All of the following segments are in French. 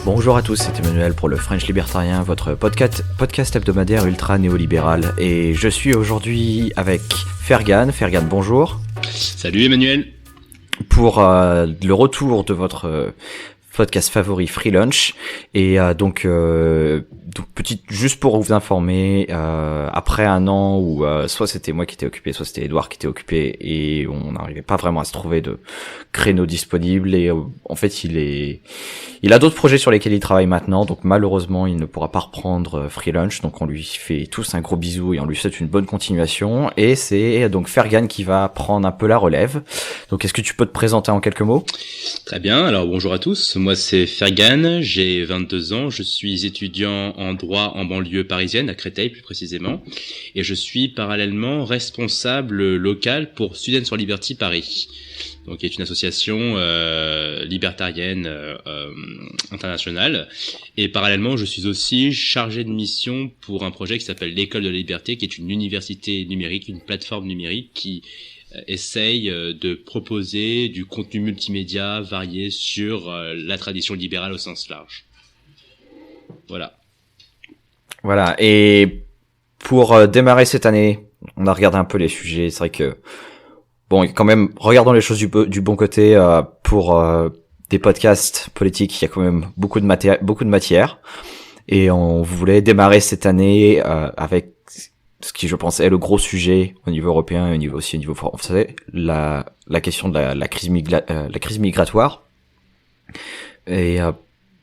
Bonjour à tous, c'est Emmanuel pour le French Libertarien, votre podcast hebdomadaire ultra néolibéral. Et je suis aujourd'hui avec Fergan. Fergan, bonjour. Salut Emmanuel. Pour le retour de votre podcast favori Free Lunch. Et donc petite, juste pour vous informer, après un an où soit c'était moi qui étais occupé, soit c'était Edouard qui était occupé, et on n'arrivait pas vraiment à se trouver de créneaux disponibles, et en fait il a d'autres projets sur lesquels il travaille maintenant, donc malheureusement il ne pourra pas reprendre Free Lunch, donc on lui fait tous un gros bisou et on lui souhaite une bonne continuation. Et c'est donc Fergan qui va prendre un peu la relève. Donc est-ce que tu peux te présenter en quelques mots? Très bien, alors bonjour à tous, moi c'est Fergan, j'ai 22 ans, je suis étudiant en droit en banlieue parisienne, à Créteil plus précisément, et je suis parallèlement responsable local pour Students for Liberty Paris, donc qui est une association libertarienne internationale. Et parallèlement, je suis aussi chargé de mission pour un projet qui s'appelle l'École de la Liberté, qui est une université numérique, une plateforme numérique qui essaye de proposer du contenu multimédia varié sur la tradition libérale au sens large. Voilà, et pour démarrer cette année, on a regardé un peu les sujets. C'est vrai que bon, quand même, regardons les choses du bon côté. Pour des podcasts politiques, il y a quand même beaucoup de matière, et on voulait démarrer cette année avec ce qui, je pense, est le gros sujet au niveau européen et au niveau français, la question de la crise migratoire. Et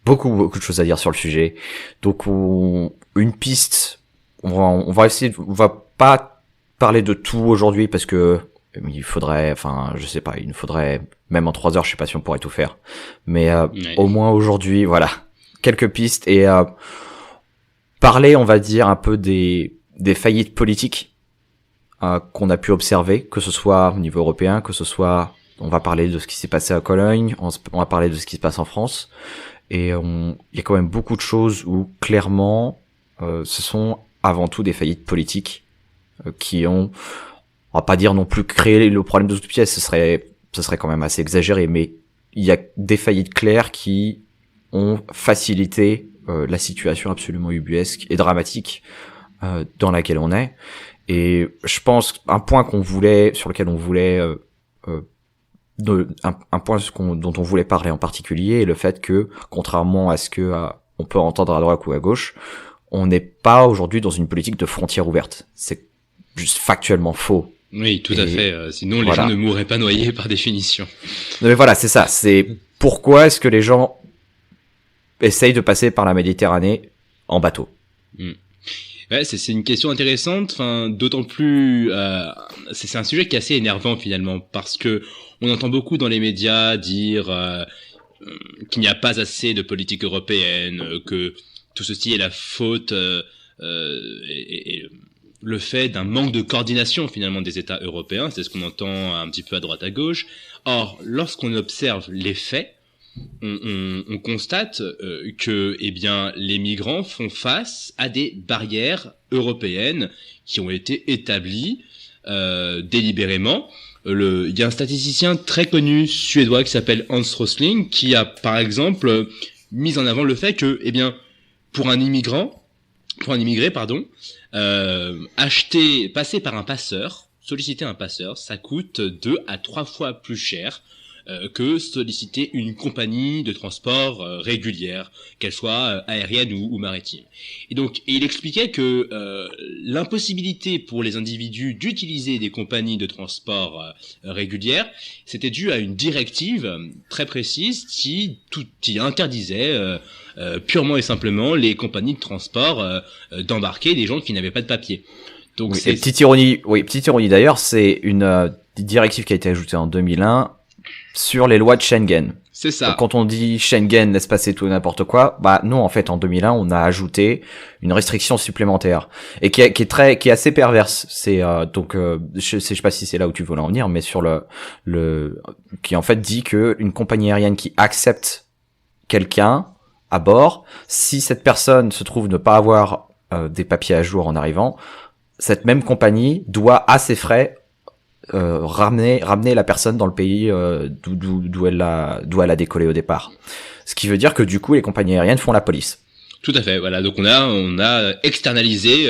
beaucoup de choses à dire sur le sujet. Donc une piste, on va essayer, on va pas parler de tout aujourd'hui parce que il faudrait, je sais pas, il nous faudrait, même en 3 heures, je sais pas si on pourrait tout faire. Mais au moins aujourd'hui, voilà, quelques pistes, et parler, on va dire, un peu des faillites politiques qu'on a pu observer, que ce soit au niveau européen, que ce soit, on va parler de ce qui s'est passé à Cologne, on va parler de ce qui se passe en France, et il y a quand même beaucoup de choses où clairement ce sont avant tout des faillites politiques qui ont, on va pas dire non plus créé le problème de toutes pièces, ce serait quand même assez exagéré, mais il y a des faillites claires qui ont facilité la situation absolument ubuesque et dramatique dans laquelle on est. Et je pense un point sur lequel on voulait un point dont on voulait parler en particulier est le fait que, contrairement à ce que on peut entendre à droite ou à gauche, on n'est pas aujourd'hui dans une politique de frontières ouvertes. C'est juste factuellement faux. Oui, tout à fait. Sinon, les gens ne mourraient pas noyés par définition. Mais voilà, c'est ça. C'est pourquoi est-ce que les gens essayent de passer par la Méditerranée en bateau? Ouais, c'est une question intéressante. Enfin, d'autant plus, c'est un sujet qui est assez énervant finalement, parce que on entend beaucoup dans les médias dire qu'il n'y a pas assez de politique européenne, que tout ceci est la faute et le fait d'un manque de coordination finalement des États européens. C'est ce qu'on entend un petit peu à droite à gauche. Or, lorsqu'on observe les faits, on constate que les migrants font face à des barrières européennes qui ont été établies délibérément. Il y a un statisticien très connu suédois qui s'appelle Hans Rosling qui a par exemple mis en avant le fait que pour un immigré, passer par un passeur, solliciter un passeur, ça coûte 2 à 3 fois plus cher que solliciter une compagnie de transport régulière, qu'elle soit aérienne ou maritime. Et donc, il expliquait que l'impossibilité pour les individus d'utiliser des compagnies de transport régulières, c'était dû à une directive très précise qui interdisait purement et simplement les compagnies de transport d'embarquer des gens qui n'avaient pas de papier. Donc, oui, petite ironie d'ailleurs, c'est une directive qui a été ajoutée en 2001 sur les lois de Schengen. C'est ça. Donc, quand on dit Schengen laisse passer tout et n'importe quoi, non, en fait, en 2001, on a ajouté une restriction supplémentaire et qui est assez perverse. C'est je sais pas si c'est là où tu voulais en venir, mais sur qui en fait dit que une compagnie aérienne qui accepte quelqu'un à bord, si cette personne se trouve ne pas avoir des papiers à jour en arrivant, cette même compagnie doit à ses frais ramener la personne dans le pays d'où elle a décollé au départ. Ce qui veut dire que du coup les compagnies aériennes font la police. Tout à fait, voilà. Donc on a externalisé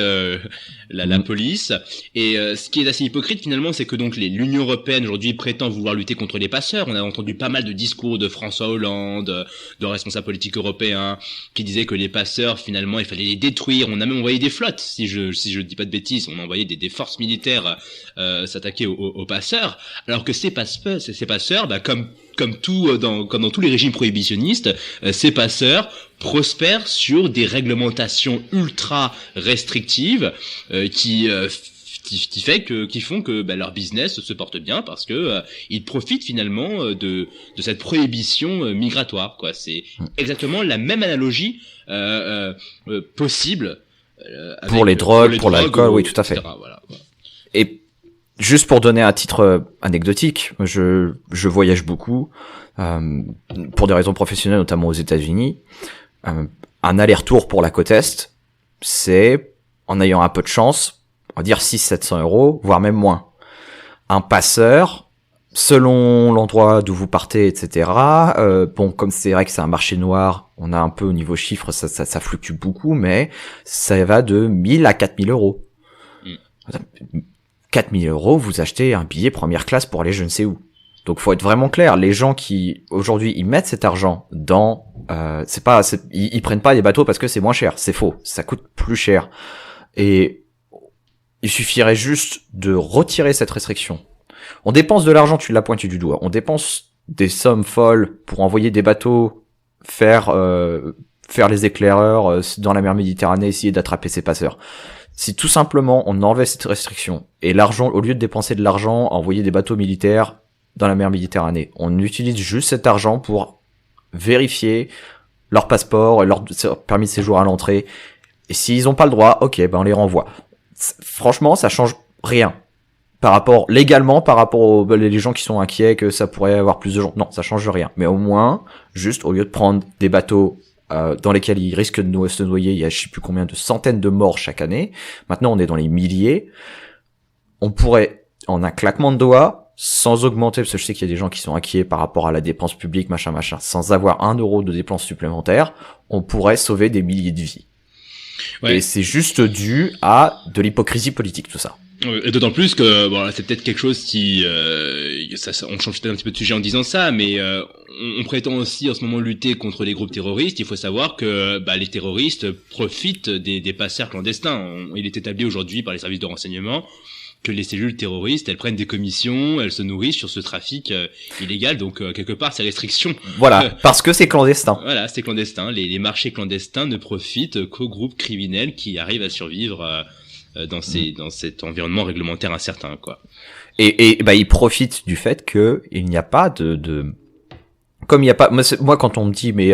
la police. Et ce qui est assez hypocrite finalement, c'est que donc l'Union européenne aujourd'hui prétend vouloir lutter contre les passeurs. On a entendu pas mal de discours de François Hollande, de responsables politiques européens, qui disaient que les passeurs finalement il fallait les détruire. On a même envoyé des flottes, si je dis pas de bêtises, on a envoyé des forces militaires s'attaquer aux passeurs. Alors que ces passeurs, bah, comme dans tous les régimes prohibitionnistes, ces passeurs prospèrent sur des réglementations ultra restrictives qui font que bah, leur business se porte bien parce que ils profitent finalement de cette prohibition migratoire, quoi. C'est exactement la même analogie possible pour les drogues, pour l'alcool, oui, tout à fait. Voilà. Et juste pour donner un titre anecdotique, je voyage beaucoup pour des raisons professionnelles, notamment aux États-Unis. Un aller-retour pour la côte Est, c'est, en ayant un peu de chance, on va dire 600-700 €, voire même moins. Un passeur, selon l'endroit d'où vous partez, etc. Bon, comme c'est vrai que c'est un marché noir, on a un peu au niveau chiffre, ça fluctue beaucoup, mais ça va de 1000 à 4000 €. 4000 €, vous achetez un billet première classe pour aller je ne sais où. Donc faut être vraiment clair, les gens qui aujourd'hui ils mettent cet argent dans ils prennent pas des bateaux parce que c'est moins cher, c'est faux, ça coûte plus cher. Et il suffirait juste de retirer cette restriction. On dépense de l'argent, tu l'as pointé du doigt. On dépense des sommes folles pour envoyer des bateaux faire les éclaireurs dans la mer Méditerranée, essayer d'attraper ces passeurs. Si tout simplement on enlevait cette restriction et l'argent, au lieu de dépenser de l'argent à envoyer des bateaux militaires dans la mer Méditerranée, on utilise juste cet argent pour vérifier leur passeport et leur permis de séjour à l'entrée. Et s'ils ont pas le droit, ok, ben on les renvoie. Franchement, ça change rien légalement par rapport aux les gens qui sont inquiets que ça pourrait avoir plus de gens. Non, ça change rien. Mais au moins, juste au lieu de prendre des bateaux dans lesquels ils risquent de se noyer, il y a je sais plus combien de centaines de morts chaque année. Maintenant, on est dans les milliers. On pourrait, en un claquement de doigts, sans augmenter, parce que je sais qu'il y a des gens qui sont inquiets par rapport à la dépense publique, machin, sans avoir 1 € de dépenses supplémentaires, on pourrait sauver des milliers de vies. Ouais. Et c'est juste dû à de l'hypocrisie politique, tout ça. Et d'autant plus que bon, c'est peut-être quelque chose qui on change peut-être un petit peu de sujet en disant ça, mais on prétend aussi en ce moment lutter contre les groupes terroristes. Il faut savoir que les terroristes profitent des passeurs clandestins. Il est établi aujourd'hui par les services de renseignement que les cellules terroristes, elles prennent des commissions, elles se nourrissent sur ce trafic illégal. Donc quelque part, ces restrictions. Voilà, parce que c'est clandestin. Voilà, c'est clandestin. Les marchés clandestins ne profitent qu'aux groupes criminels qui arrivent à survivre dans cet environnement réglementaire incertain, quoi. Et ils profitent du fait que il n'y a pas comme il y a pas moi quand on me dit mais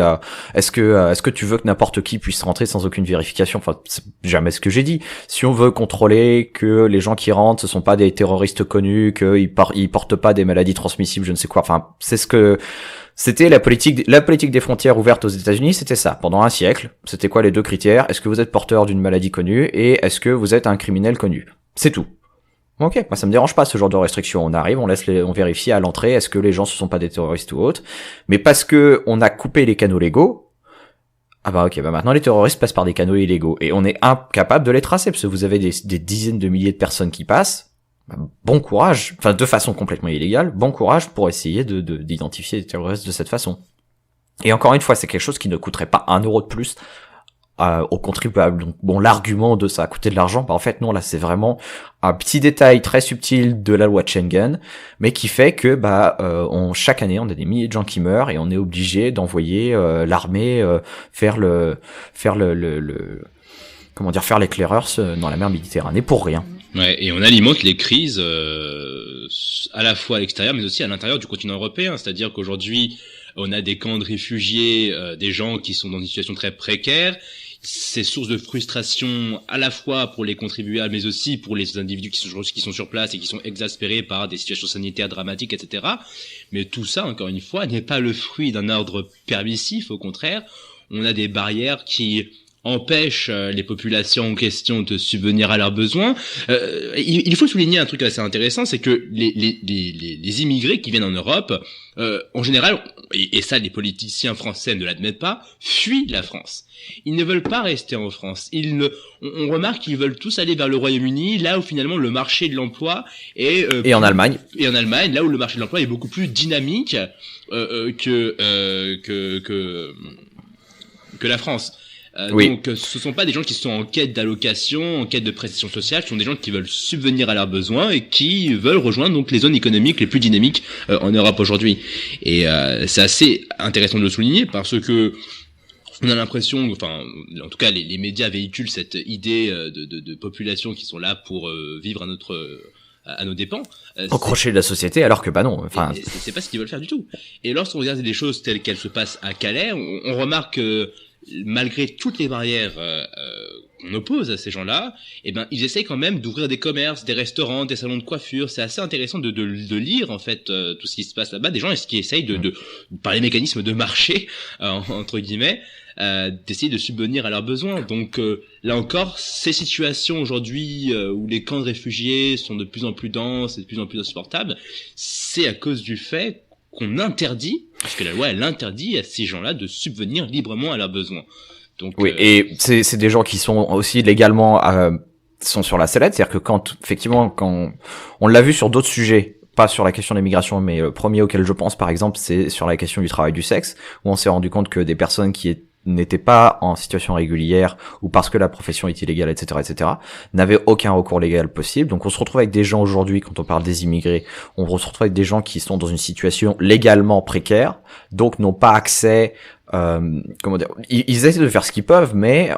est-ce que tu veux que n'importe qui puisse rentrer sans aucune vérification, enfin c'est jamais ce que j'ai dit. Si on veut contrôler que les gens qui rentrent ce sont pas des terroristes connus, qu'ils portent pas des maladies transmissibles, je ne sais quoi, enfin c'est ce que c'était la politique des frontières ouvertes aux États-Unis, c'était ça pendant un siècle. C'était quoi les deux critères? Est-ce que vous êtes porteur d'une maladie connue et est-ce que vous êtes un criminel connu? C'est tout. Ok, moi ça me dérange pas ce genre de restriction. On arrive, on vérifie à l'entrée est-ce que les gens ce sont pas des terroristes ou autres. Mais parce que on a coupé les canaux légaux, maintenant les terroristes passent par des canaux illégaux et on est incapable de les tracer parce que vous avez des dizaines de milliers de personnes qui passent. Bon courage, enfin de façon complètement illégale, bon courage pour essayer d'identifier les terroristes de cette façon. Et encore une fois, c'est quelque chose qui ne coûterait pas 1 € de plus aux contribuables. Donc bon, l'argument de ça a coûté de l'argent, en fait non, là c'est vraiment un petit détail très subtil de la loi de Schengen, mais qui fait que chaque année on a des milliers de gens qui meurent et on est obligé d'envoyer l'armée faire l'éclaireur dans la mer Méditerranée pour rien. Ouais, et on alimente les crises à la fois à l'extérieur mais aussi à l'intérieur du continent européen, c'est-à-dire qu'aujourd'hui on a des camps de réfugiés, des gens qui sont dans une situation très précaire. C'est source de frustration à la fois pour les contribuables mais aussi pour les individus qui sont sur place et qui sont exaspérés par des situations sanitaires dramatiques, etc. Mais tout ça, encore une fois, n'est pas le fruit d'un ordre permissif, au contraire. On a des barrières qui empêche les populations en question de subvenir à leurs besoins. Il faut souligner un truc assez intéressant, c'est que les immigrés qui viennent en Europe, en général, et ça les politiciens français ne l'admettent pas, fuient la France. Ils ne veulent pas rester en France. On remarque qu'ils veulent tous aller vers le Royaume-Uni, là où finalement le marché de l'emploi est et en Allemagne. Et en Allemagne, là où le marché de l'emploi est beaucoup plus dynamique que la France. Oui. Donc, ce sont pas des gens qui sont en quête d'allocation, en quête de prestations sociales, ce sont des gens qui veulent subvenir à leurs besoins et qui veulent rejoindre donc les zones économiques les plus dynamiques en Europe aujourd'hui. Et c'est assez intéressant de le souligner parce que on a l'impression, enfin, en tout cas, les médias véhiculent cette idée de population qui sont là pour vivre à nos dépens. Encrocher de la société, alors que bah non. Enfin, c'est pas ce qu'ils veulent faire du tout. Et lorsqu'on regarde les choses telles qu'elles se passent à Calais, on remarque que malgré toutes les barrières qu'on oppose à ces gens-là, eh ben ils essayent quand même d'ouvrir des commerces, des restaurants, des salons de coiffure. C'est assez intéressant de lire en fait tout ce qui se passe là-bas. Des gens qui essayent par les mécanismes de marché entre guillemets. D'essayer de subvenir à leurs besoins. Donc là encore, ces situations aujourd'hui où les camps de réfugiés sont de plus en plus denses et de plus en plus insupportables, c'est à cause du fait qu'on interdit, parce que la loi elle interdit à ces gens-là de subvenir librement à leurs besoins. Donc oui, et c'est des gens qui sont aussi légalement sont sur la sellette, c'est-à-dire que quand on l'a vu sur d'autres sujets, pas sur la question de l'immigration, mais le premier auquel je pense par exemple, c'est sur la question du travail du sexe, où on s'est rendu compte que des personnes qui n'étaient pas en situation régulière ou parce que la profession est illégale, etc., n'avaient aucun recours légal possible. Donc on se retrouve avec des gens aujourd'hui, quand on parle des immigrés, on se retrouve avec des gens qui sont dans une situation légalement précaire, donc n'ont pas accès, comment dire, ils essaient de faire ce qu'ils peuvent, mais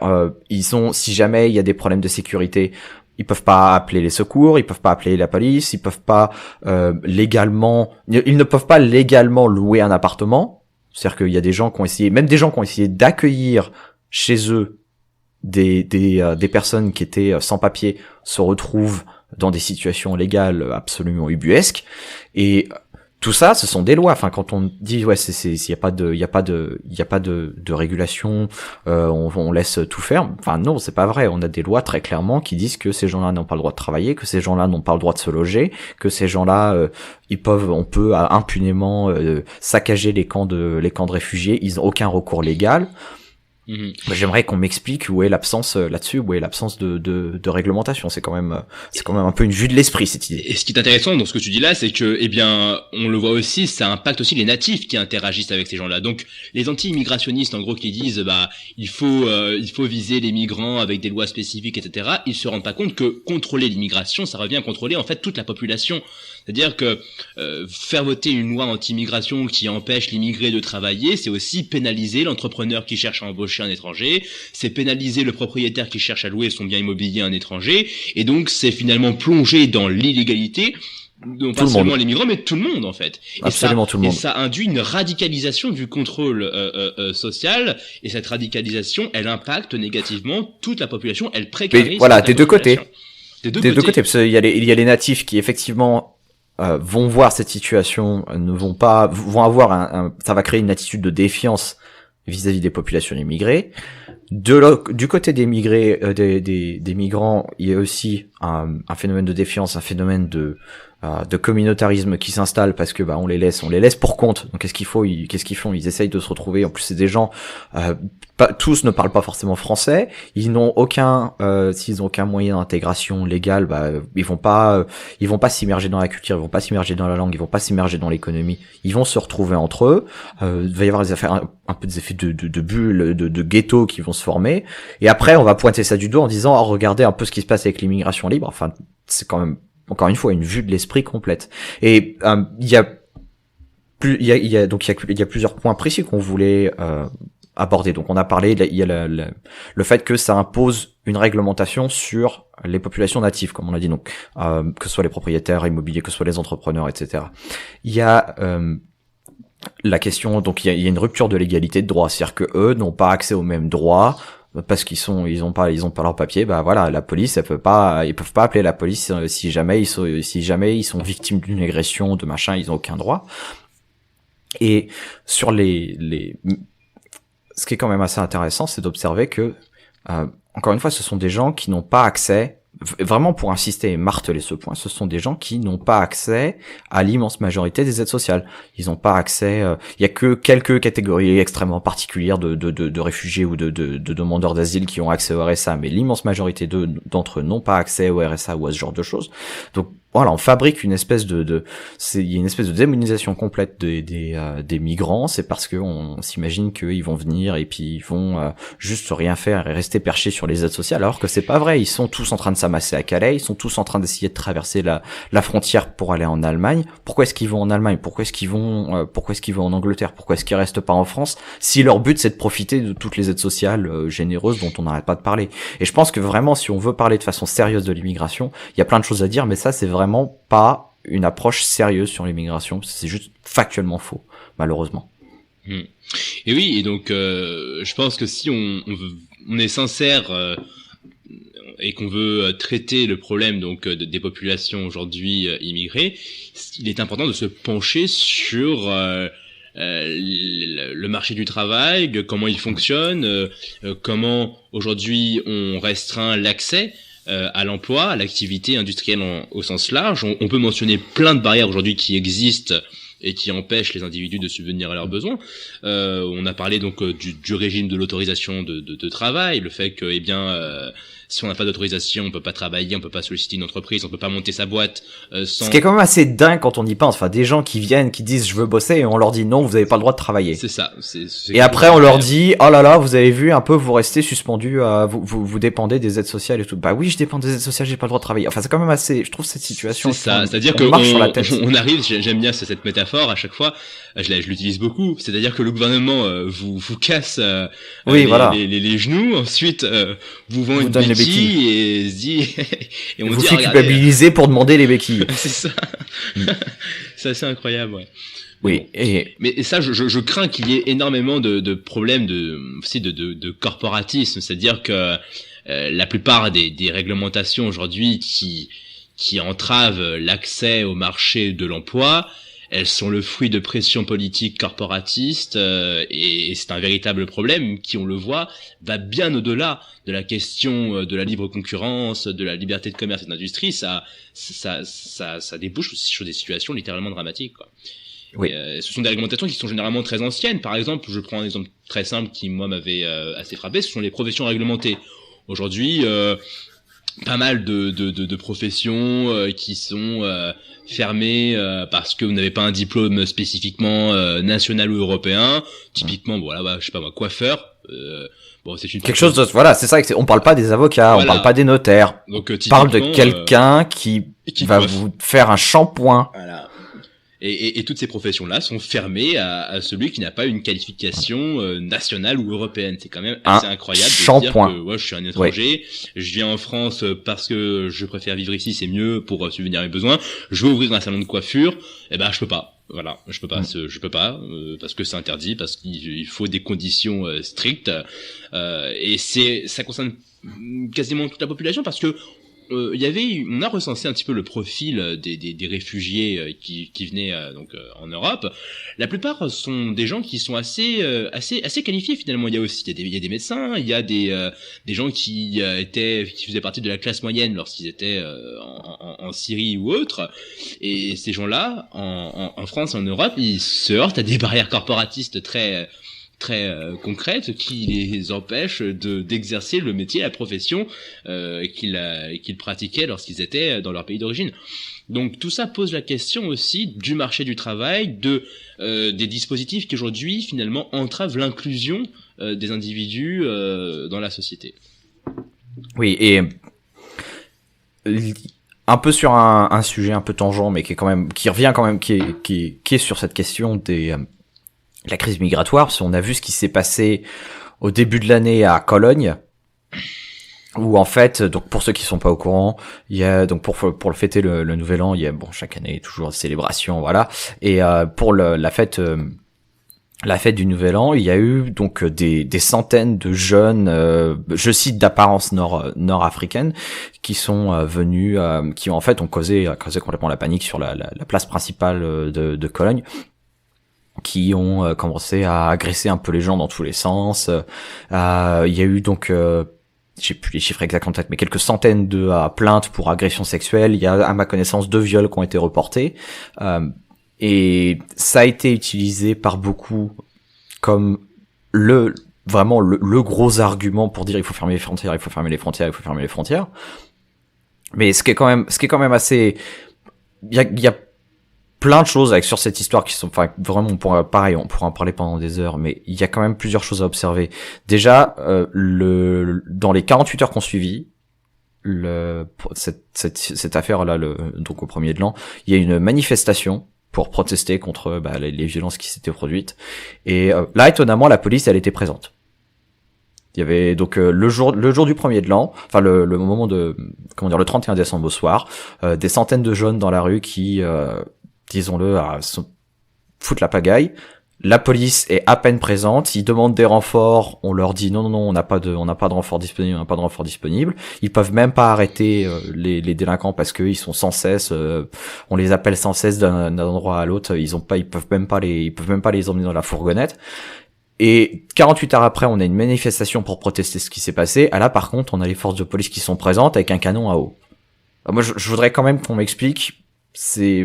si jamais il y a des problèmes de sécurité, ils peuvent pas appeler les secours, ils peuvent pas appeler la police, ils peuvent pas légalement, ils ne peuvent pas légalement louer un appartement. C'est-à-dire qu'il y a des gens qui ont essayé, même des gens qui ont essayé d'accueillir chez eux des personnes qui étaient sans papier, se retrouvent dans des situations légales absolument ubuesques. Et tout ça, ce sont des lois. Enfin, quand on dit ouais, il y a pas de régulation, on laisse tout faire. Enfin non, c'est pas vrai. On a des lois très clairement qui disent que ces gens-là n'ont pas le droit de travailler, que ces gens-là n'ont pas le droit de se loger, que ces gens-là on peut impunément saccager les camps de réfugiés. Ils n'ont aucun recours légal. J'aimerais qu'on m'explique où est l'absence là-dessus, où est l'absence de réglementation. C'est quand même un peu une vue de l'esprit, cette idée. Et ce qui est intéressant dans ce que tu dis là, c'est que, eh bien, on le voit aussi, ça impacte aussi les natifs qui interagissent avec ces gens-là. Donc, les anti-immigrationnistes, en gros, qui disent, bah, il faut viser les migrants avec des lois spécifiques, etc. Ils se rendent pas compte que contrôler l'immigration, ça revient à contrôler, en fait, toute la population. C'est-à-dire que faire voter une loi anti-immigration qui empêche l'immigré de travailler, c'est aussi pénaliser l'entrepreneur qui cherche à embaucher un étranger, c'est pénaliser le propriétaire qui cherche à louer son bien immobilier à un étranger, et donc c'est finalement plonger dans l'illégalité, non pas seulement les migrants, mais tout le monde en fait. Absolument tout le monde. Et ça induit une radicalisation du contrôle social, et cette radicalisation, elle impacte négativement toute la population, elle précarise. Mais voilà, des deux côtés. Des deux côtés, parce qu'il y a les natifs qui effectivement vont voir cette situation, vont avoir ça va créer une attitude de défiance vis-à-vis des populations immigrées. Du côté des migrés, des migrants, il y a aussi un phénomène de défiance, un phénomène de communautarisme qui s'installe parce que on les laisse pour compte. Donc qu'est-ce qu'ils font? Ils essayent de se retrouver. En plus, c'est des gens, tous ne parlent pas forcément français. Ils n'ont s'ils ont aucun moyen d'intégration légale, ils vont pas s'immerger dans la culture, ils vont pas s'immerger dans la langue, ils vont pas s'immerger dans l'économie. Ils vont se retrouver entre eux. Il va y avoir des affaires, un peu des effets de bulles, de ghetto qui vont se former. Et après, on va pointer ça du doigt en disant, regardez un peu ce qui se passe avec l'immigration libre. Enfin, c'est quand même, encore une fois, une vue de l'esprit complète. Et il y a plusieurs points précis qu'on voulait aborder. Donc on a parlé, il y a le fait que ça impose une réglementation sur les populations natives, comme on l'a dit, donc que ce soit les propriétaires immobiliers, que ce soit les entrepreneurs, etc. Il y a la question, donc il y a une rupture de l'égalité de droit, c'est-à-dire que eux n'ont pas accès aux mêmes droits parce qu'ils ont pas leur papier. Voilà, la police, ils peuvent pas appeler la police si jamais ils sont victimes d'une agression, de machin, ils ont aucun droit. Et sur ce qui est quand même assez intéressant, c'est d'observer que Encore une fois, ce sont des gens qui n'ont pas accès, vraiment pour insister et marteler ce point, ce sont des gens qui n'ont pas accès à l'immense majorité des aides sociales. Ils n'ont pas accès, il y a que quelques catégories extrêmement particulières de réfugiés ou de demandeurs d'asile qui ont accès au RSA, mais l'immense majorité d'entre eux n'ont pas accès au RSA ou à ce genre de choses. Donc voilà, on fabrique une espèce il y a une espèce de démonisation complète des migrants. C'est parce que on s'imagine qu'ils vont venir et puis ils vont juste rien faire et rester perchés sur les aides sociales, alors que c'est pas vrai. Ils sont tous en train de s'amasser à Calais, ils sont tous en train d'essayer de traverser la frontière pour aller en Allemagne. Pourquoi est-ce qu'ils vont en Allemagne? Pourquoi est-ce qu'ils vont en Angleterre? Pourquoi est-ce qu'ils restent pas en France si leur but c'est de profiter de toutes les aides sociales généreuses dont on n'arrête pas de parler? Et je pense que vraiment, si on veut parler de façon sérieuse de l'immigration, il y a plein de choses à dire, mais ça c'est vraiment pas une approche sérieuse sur l'immigration, c'est juste factuellement faux, malheureusement. Et oui, et donc je pense que si on est sincère et qu'on veut traiter le problème donc des populations aujourd'hui immigrées, il est important de se pencher sur le marché du travail, comment il fonctionne, comment aujourd'hui on restreint l'accès à l'emploi, à l'activité industrielle au sens large. On peut mentionner plein de barrières aujourd'hui qui existent et qui empêchent les individus de subvenir à leurs besoins. On a parlé donc du régime de l'autorisation de travail, le fait que si on n'a pas d'autorisation, on peut pas travailler, on peut pas solliciter une entreprise, on peut pas monter sa boîte sans... Ce qui est quand même assez dingue quand on y pense. Enfin, des gens qui viennent, qui disent je veux bosser, et on leur dit non, vous avez pas le droit de travailler. C'est ça. Et après on leur dit oh là là, vous avez vu un peu, vous restez suspendu, vous dépendez des aides sociales et tout. Bah oui, je dépends des aides sociales, j'ai pas le droit de travailler. Enfin, c'est quand même assez. Je trouve cette situation. C'est ça. C'est-à-dire qu'on marche sur la tête. On arrive. J'aime bien cette métaphore à chaque fois. Je l'utilise beaucoup. C'est-à-dire que le gouvernement vous casse les genoux. Ensuite, vous vend une béquille et se dit et on vous dit fait culpabiliser pour demander les béquilles. C'est ça. C'est assez incroyable, ouais. Oui. Mais ça, je crains qu'il y ait énormément de problèmes de corporatisme. C'est-à-dire que la plupart des réglementations aujourd'hui qui entravent l'accès au marché de l'emploi, elles sont le fruit de pressions politiques corporatistes et c'est un véritable problème qui, on le voit, va bien au-delà de la question de la libre concurrence, de la liberté de commerce et d'industrie. Ça débouche aussi sur des situations littéralement dramatiques, quoi. Oui. Ce sont des réglementations qui sont généralement très anciennes. Par exemple, je prends un exemple très simple qui, moi, m'avait assez frappé, ce sont les professions réglementées. Aujourd'hui, pas mal de professions qui sont fermées parce que vous n'avez pas un diplôme spécifiquement national ou européen. Typiquement, voilà, je sais pas moi, coiffeur. Bon, c'est quelque chose de, voilà, c'est ça. On parle pas des avocats, voilà. On parle pas des notaires. Donc, on parle de quelqu'un qui va vous faire un shampoing. Voilà. Et toutes ces professions-là sont fermées à celui qui n'a pas une qualification nationale ou européenne. C'est quand même assez incroyable de dire que ouais, je suis un étranger, je viens en France parce que je préfère vivre ici, c'est mieux pour subvenir à mes besoins. Je veux ouvrir un salon de coiffure, je peux pas. Voilà, je peux pas parce que c'est interdit, parce qu'il faut des conditions strictes et ça concerne quasiment toute la population parce que on a recensé un petit peu le profil des réfugiés qui venaient en Europe. La plupart sont des gens qui sont assez qualifiés finalement. Il y a des médecins, il y a des gens qui faisaient partie de la classe moyenne lorsqu'ils étaient en Syrie ou autre. Et ces gens-là, en France et en Europe, ils se heurtent à des barrières corporatistes très concrètes qui les empêchent d'exercer le métier, la profession qu'ils pratiquaient lorsqu'ils étaient dans leur pays d'origine. Donc tout ça pose la question aussi du marché du travail, des dispositifs qui aujourd'hui finalement entravent l'inclusion des individus dans la société. Oui, et un peu sur un sujet un peu tangent, mais qui revient quand même, qui est sur cette question la crise migratoire. Si on a vu ce qui s'est passé au début de l'année à Cologne, où en fait, donc pour ceux qui sont pas au courant, il y a donc pour le fêter le nouvel an, il y a chaque année toujours des célébrations, voilà. Et pour la fête du nouvel an, il y a eu donc des centaines de jeunes, je cite d'apparence nord-africaine, qui sont venus, qui ont causé complètement la panique sur la place principale de Cologne, qui ont commencé à agresser un peu les gens dans tous les sens. Il y a eu donc j'ai plus les chiffres exacts en tête, mais quelques centaines de plaintes pour agression sexuelle. Il y a, à ma connaissance, 2 viols qui ont été reportés. Et ça a été utilisé par beaucoup comme vraiment le gros argument pour dire il faut fermer les frontières, il faut fermer les frontières, il faut fermer les frontières. Mais ce qui est quand même assez, il y a plein de choses sur cette histoire qui sont, enfin, vraiment, on pourra en parler pendant des heures, mais il y a quand même plusieurs choses à observer. Déjà, dans les 48 heures qu'on suivit, cette affaire-là, donc au 1er de l'an, il y a une manifestation pour protester contre les violences qui s'étaient produites. Et là, étonnamment, la police, elle était présente. Il y avait donc le jour du 1er de l'an, enfin le moment de, le 31 décembre au soir, des centaines de jeunes dans la rue qui, disons-le, foutent la pagaille. La police est à peine présente, ils demandent des renforts, on leur dit non, on n'a pas de renfort disponible, ils peuvent même pas arrêter les délinquants parce que ils sont sans cesse, on les appelle sans cesse d'un endroit à l'autre, ils peuvent même pas les emmener dans la fourgonnette. Et 48 heures après, on a une manifestation pour protester ce qui s'est passé. Ah là, par contre, on a les forces de police qui sont présentes avec un canon à eau. Moi, je voudrais quand même qu'on m'explique.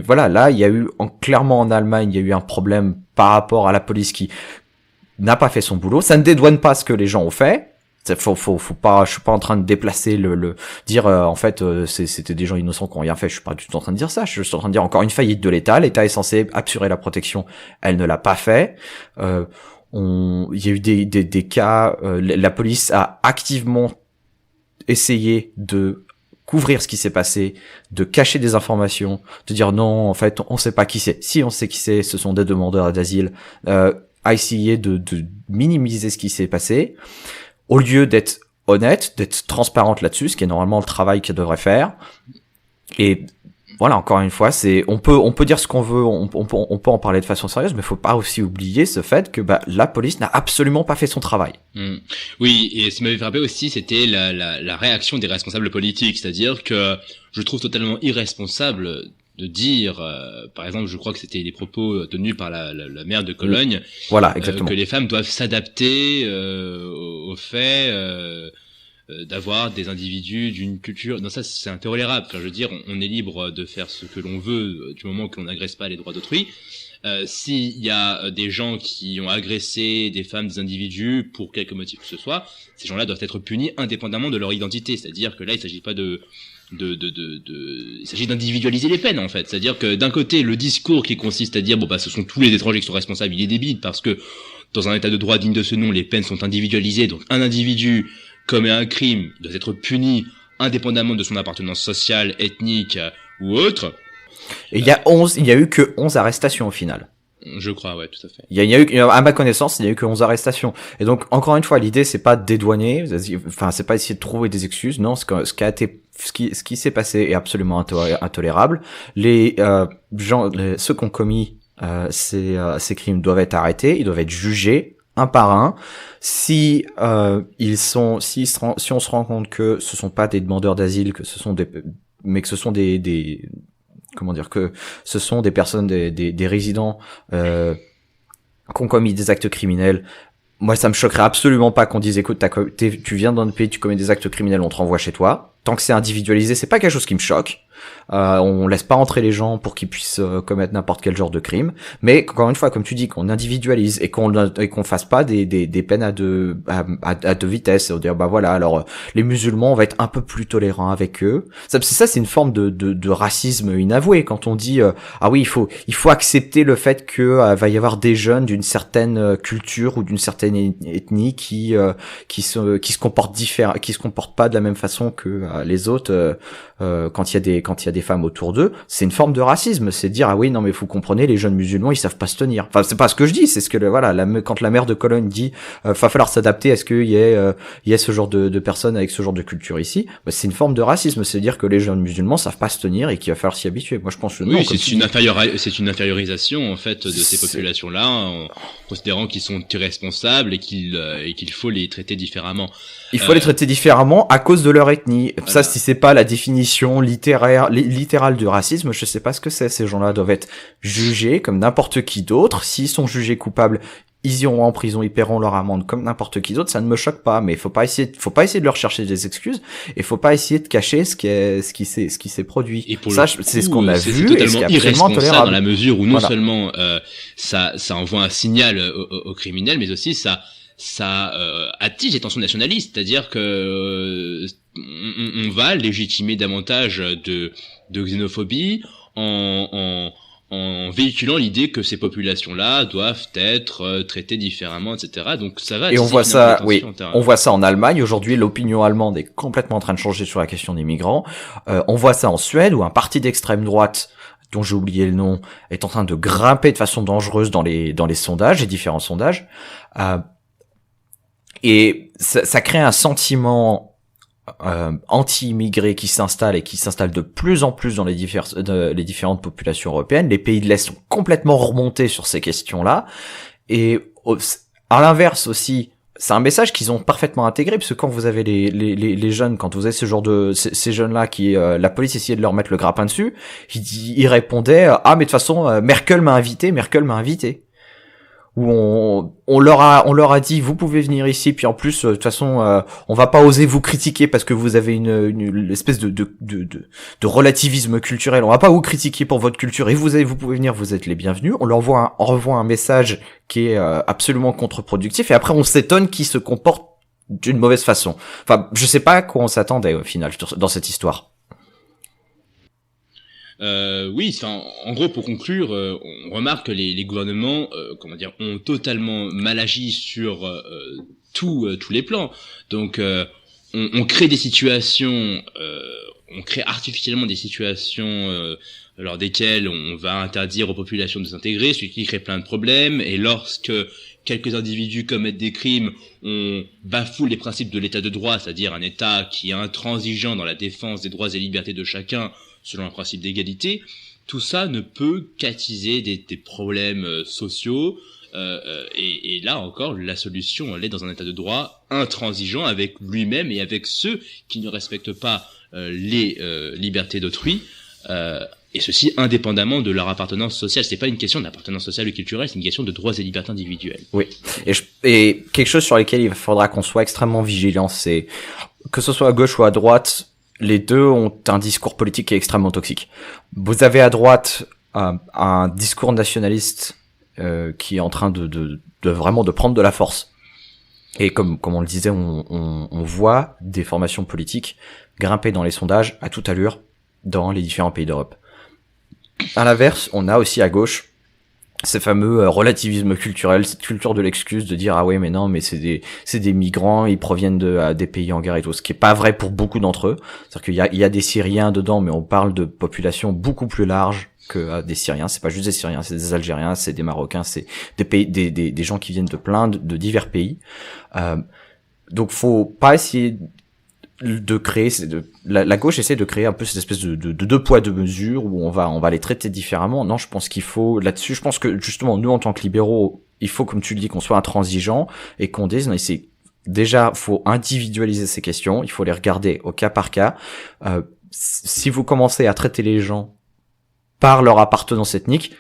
Là, il y a eu, clairement en Allemagne, il y a eu un problème par rapport à la police qui n'a pas fait son boulot. Ça ne dédouane pas ce que les gens ont fait. Faut pas, je suis pas en train de déplacer dire, en fait, c'était des gens innocents qui ont rien fait. Je suis pas du tout en train de dire ça. Je suis en train de dire encore une faillite de l'État. L'État est censé assurer la protection. Elle ne l'a pas fait. Il y a eu des cas, la police a activement essayé de couvrir ce qui s'est passé, de cacher des informations, de dire non, en fait, on sait pas qui c'est. Si on sait qui c'est, ce sont des demandeurs d'asile. A essayé de minimiser ce qui s'est passé, au lieu d'être honnête, d'être transparente là-dessus, ce qui est normalement le travail qu'elle devrait faire. Et voilà, encore une fois, on peut dire ce qu'on veut, on peut en parler de façon sérieuse, mais faut pas aussi oublier ce fait que la police n'a absolument pas fait son travail. Oui, et ce qui m'avait frappé aussi, c'était la réaction des responsables politiques, c'est-à-dire que je trouve totalement irresponsable de dire, par exemple, je crois que c'était les propos tenus par la maire de Cologne, voilà, exactement, que les femmes doivent s'adapter au fait d'avoir des individus d'une culture. Non, ça c'est intolérable. Enfin, je veux dire, on est libre de faire ce que l'on veut du moment qu'on n'agresse pas les droits d'autrui. S'il y a des gens qui ont agressé des femmes, des individus pour quelque motif que ce soit, ces gens-là doivent être punis indépendamment de leur identité. C'est-à-dire que là, il s'agit pas il s'agit d'individualiser les peines en fait. C'est-à-dire que d'un côté, le discours qui consiste à dire ce sont tous les étrangers qui sont responsables, il est débile parce que dans un état de droit digne de ce nom, les peines sont individualisées. Donc un individu commet un crime doit être puni indépendamment de son appartenance sociale, ethnique ou autre. Et il y a eu que 11 arrestations au final. Je crois, ouais, tout à fait. Il y a eu, à ma connaissance, il y a eu que 11 arrestations. Et donc, encore une fois, l'idée, c'est pas de dédouaner, enfin, c'est pas essayer de trouver des excuses. Non, ce qui s'est passé est absolument intolérable. Ceux qui ont commis, ces crimes doivent être arrêtés, ils doivent être jugés, un par un. Si on se rend compte que ce sont pas des demandeurs d'asile, que ce sont mais que ce sont que ce sont des personnes, des résidents qui ont commis des actes criminels, moi ça me choquerait absolument pas qu'on dise écoute, tu viens dans notre pays, tu commets des actes criminels, on te renvoie chez toi. Tant que c'est individualisé, c'est pas quelque chose qui me choque. On laisse pas entrer les gens pour qu'ils puissent commettre n'importe quel genre de crime, mais encore une fois, comme tu dis, qu'on individualise et qu'on fasse pas des peines à deux vitesses. On dire voilà, alors les musulmans, on va être un peu plus tolérants avec eux. Ça c'est une forme de racisme inavoué quand on dit ah oui, il faut accepter le fait que va y avoir des jeunes d'une certaine culture ou d'une certaine ethnie qui se comportent pas de la même façon que les autres quand il y a des femmes autour d'eux. C'est une forme de racisme, c'est dire ah oui non mais vous comprenez, les jeunes musulmans ils savent pas se tenir. Enfin c'est pas ce que je dis, c'est ce que quand la maire de Cologne dit va falloir s'adapter à ce qu'il y ait ce genre de personnes avec ce genre de culture ici, c'est une forme de racisme, c'est dire que les jeunes musulmans savent pas se tenir et qu'il va falloir s'y habituer. Moi je pense que non. Oui, c'est une infériorisation en fait de ces populations-là en considérant qu'ils sont irresponsables et qu'il faut les traiter différemment. Il faut les traiter différemment à cause de leur ethnie. Voilà. Ça, si c'est pas la définition littérale du racisme, je sais pas ce que c'est. Ces gens-là doivent être jugés comme n'importe qui d'autre. S'ils sont jugés coupables, ils iront en prison, ils paieront leur amende comme n'importe qui d'autre, ça ne me choque pas, mais faut pas essayer de leur chercher des excuses, et faut pas essayer de cacher ce qui s'est produit. Et pour ça, le coup, c'est ce qu'on a vu, totalement et ce qui est absolument irresponsable tolérable. dans la mesure où non Voilà. seulement ça envoie un signal aux criminels, mais aussi ça attise les tensions nationalistes, c'est-à-dire que on va légitimer davantage de xénophobie en véhiculant l'idée que ces populations-là doivent être traitées différemment, etc. Donc ça va. Et on voit ça, oui, on voit ça en Allemagne. Aujourd'hui, l'opinion allemande est complètement en train de changer sur la question des migrants. On voit ça en Suède, où un parti d'extrême droite, dont j'ai oublié le nom, est en train de grimper de façon dangereuse dans les sondages, les différents sondages. Et ça crée un sentiment anti-immigrés qui s'installe et qui s'installe de plus en plus dans les différentes populations européennes. Les pays de l'Est sont complètement remontés sur ces questions-là. Et à l'inverse aussi, c'est un message qu'ils ont parfaitement intégré, parce que quand vous avez les jeunes, quand vous avez ce genre de ces jeunes-là qui la police essayait de leur mettre le grappin dessus, ils répondaient ah mais de toute façon Merkel m'a invité. Où on leur a dit vous pouvez venir ici, puis en plus de toute façon on va pas oser vous critiquer parce que vous avez une espèce de relativisme culturel, on va pas vous critiquer pour votre culture et vous pouvez venir, vous êtes les bienvenus. On leur renvoie un message qui est absolument contre-productif, et après on s'étonne qu'ils se comportent d'une mauvaise façon. Enfin, je sais pas à quoi on s'attendait au final dans cette histoire. Oui, en gros, pour conclure, on remarque que les gouvernements, ont totalement mal agi sur tous les plans. Donc, on crée des situations, on crée artificiellement des situations lors desquelles on va interdire aux populations de s'intégrer, ce qui crée plein de problèmes. Et lorsque quelques individus commettent des crimes, on bafoue les principes de l'état de droit, c'est-à-dire un état qui est intransigeant dans la défense des droits et libertés de chacun, selon un principe d'égalité. Tout ça ne peut qu'attiser des problèmes sociaux, et là encore, la solution, elle est dans un état de droit intransigeant avec lui-même et avec ceux qui ne respectent pas les libertés d'autrui, et ceci indépendamment de leur appartenance sociale. C'est pas une question d'appartenance sociale ou culturelle, c'est une question de droits et libertés individuelles. Oui, et quelque chose sur lequel il faudra qu'on soit extrêmement vigilant, c'est que ce soit à gauche ou à droite, les deux ont un discours politique qui est extrêmement toxique. Vous avez à droite un discours nationaliste qui est en train de vraiment de prendre de la force. Et comme on le disait, on voit des formations politiques grimper dans les sondages à toute allure dans les différents pays d'Europe. À l'inverse, on a aussi à gauche ces fameux relativisme culturel, cette culture de l'excuse de dire ah ouais mais non mais c'est des migrants, ils proviennent des pays en guerre et tout, ce qui est pas vrai pour beaucoup d'entre eux. C'est-à-dire qu'il y a des Syriens dedans, mais on parle de populations beaucoup plus larges que des Syriens. C'est pas juste des Syriens, c'est des Algériens, c'est des Marocains, c'est des pays, des gens qui viennent de plein de divers pays. Donc faut pas essayer de créer, la gauche essaie de créer un peu cette espèce de deux poids deux mesures où on va les traiter différemment. Non, je pense qu'il faut là-dessus, je pense que justement nous en tant que libéraux, il faut, comme tu le dis, qu'on soit intransigeant et qu'on dise non, déjà faut individualiser ces questions, il faut les regarder au cas par cas. Si vous commencez à traiter les gens par leur appartenance ethnique,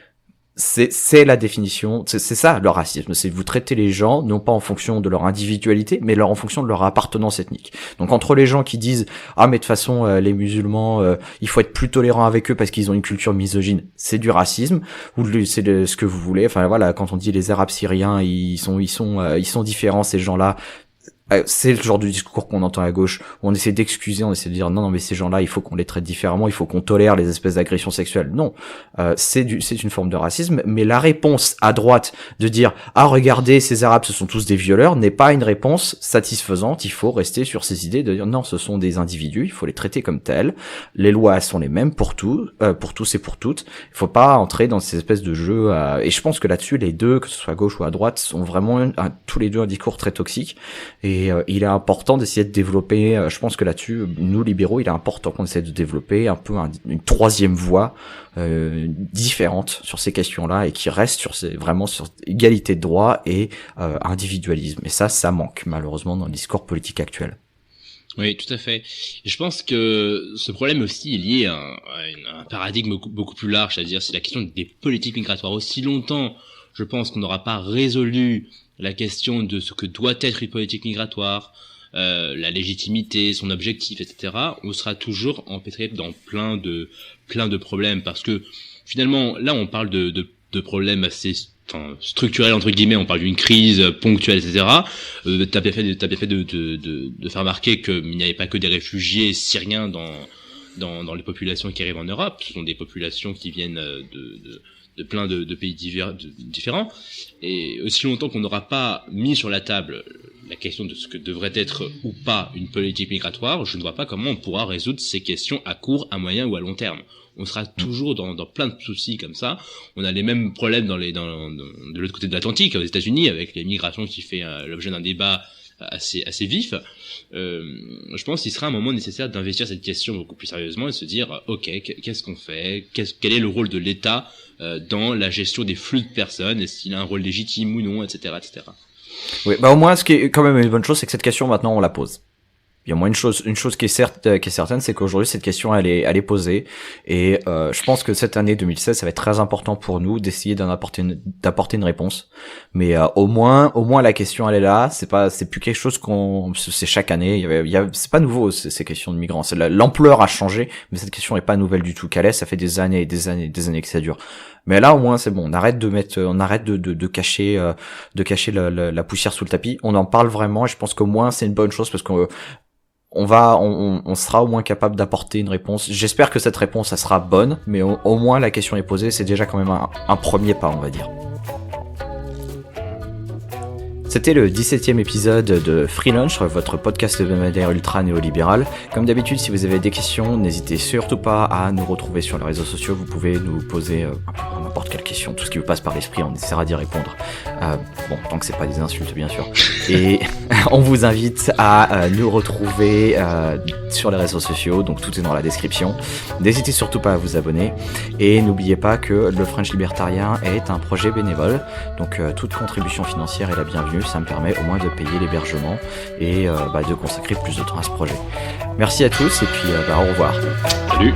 c'est la définition, c'est ça le racisme, c'est vous traiter les gens non pas en fonction de leur individualité, mais en fonction de leur appartenance ethnique. Donc entre les gens qui disent ah mais de toute façon les musulmans il faut être plus tolérant avec eux parce qu'ils ont une culture misogyne, c'est du racisme, ou c'est ce que vous voulez. Enfin voilà, quand on dit les Arabes syriens ils sont différents ces gens-là, c'est le genre de discours qu'on entend à gauche, où on essaie d'excuser, on essaie de dire non mais ces gens-là il faut qu'on les traite différemment, il faut qu'on tolère les espèces d'agressions sexuelles. Non, c'est une forme de racisme, mais la réponse à droite de dire ah regardez ces Arabes ce sont tous des violeurs n'est pas une réponse satisfaisante. Il faut rester sur ces idées de dire non, ce sont des individus, il faut les traiter comme tels, les lois sont les mêmes pour tous et pour toutes. Il faut pas entrer dans ces espèces de jeux et je pense que là-dessus les deux, que ce soit à gauche ou à droite, sont vraiment tous les deux un discours très toxique. Et il est important d'essayer de développer, je pense que là-dessus, nous libéraux, il est important qu'on essaie de développer un peu une troisième voie différente sur ces questions-là et qui reste vraiment sur égalité de droit et individualisme. Et ça manque malheureusement dans le discours politique actuel. Oui, tout à fait. Et je pense que ce problème aussi est lié à un paradigme beaucoup plus large, c'est-à-dire c'est la question des politiques migratoires. Aussi longtemps, je pense qu'on n'aura pas résolu la question de ce que doit être une politique migratoire, la légitimité, son objectif, etc., on sera toujours empêtré dans plein de problèmes, parce que finalement, là, on parle de problèmes assez structurels, entre guillemets, on parle d'une crise ponctuelle, etc. T'as bien fait de faire remarquer qu'il n'y avait pas que des réfugiés syriens dans les populations qui arrivent en Europe. Ce sont des populations qui viennent de plein de pays différents. Et aussi longtemps qu'on n'aura pas mis sur la table la question de ce que devrait être ou pas une politique migratoire, je ne vois pas comment on pourra résoudre ces questions à court, à moyen ou à long terme. On sera toujours dans plein de soucis comme ça. On a les mêmes problèmes de l'autre côté de l'Atlantique, aux États-Unis, avec les migrations qui fait l'objet d'un débat assez vif. Je pense qu'il sera un moment nécessaire d'investir cette question beaucoup plus sérieusement et se dire ok, qu'est-ce qu'on fait, quel est le rôle de l'État dans la gestion des flux de personnes, est-ce qu'il a un rôle légitime ou non, etc., etc. Oui, bah au moins, ce qui est quand même une bonne chose, c'est que cette question maintenant on la pose. Il y a au moins une chose qui est certaine, c'est qu'aujourd'hui cette question elle est posée, et je pense que cette année 2016 ça va être très important pour nous d'essayer d'apporter une réponse. Mais au moins la question elle est là, c'est plus quelque chose c'est chaque année, c'est pas nouveau ces questions de migrants, l'ampleur a changé, mais cette question est pas nouvelle du tout. Calais, ça fait des années que ça dure. Mais là au moins c'est bon, on arrête de cacher la poussière sous le tapis, on en parle vraiment, et je pense qu'au moins c'est une bonne chose, parce qu'on on sera au moins capable d'apporter une réponse. J'espère que cette réponse, ça sera bonne, mais au moins la question est posée, c'est déjà quand même un premier pas, on va dire. C'était le 17e épisode de Free Lunch, votre podcast hebdomadaire ultra néolibéral. Comme d'habitude, si vous avez des questions, n'hésitez surtout pas à nous retrouver sur les réseaux sociaux. Vous pouvez nous poser n'importe quelle question, tout ce qui vous passe par l'esprit, on essaiera d'y répondre. Bon, tant que c'est pas des insultes, bien sûr. Et on vous invite à nous retrouver sur les réseaux sociaux, donc tout est dans la description. N'hésitez surtout pas à vous abonner. Et n'oubliez pas que le French Libertarien est un projet bénévole, donc toute contribution financière est la bienvenue. Ça me permet au moins de payer l'hébergement et de consacrer plus de temps à ce projet. Merci à tous et puis au revoir. Salut.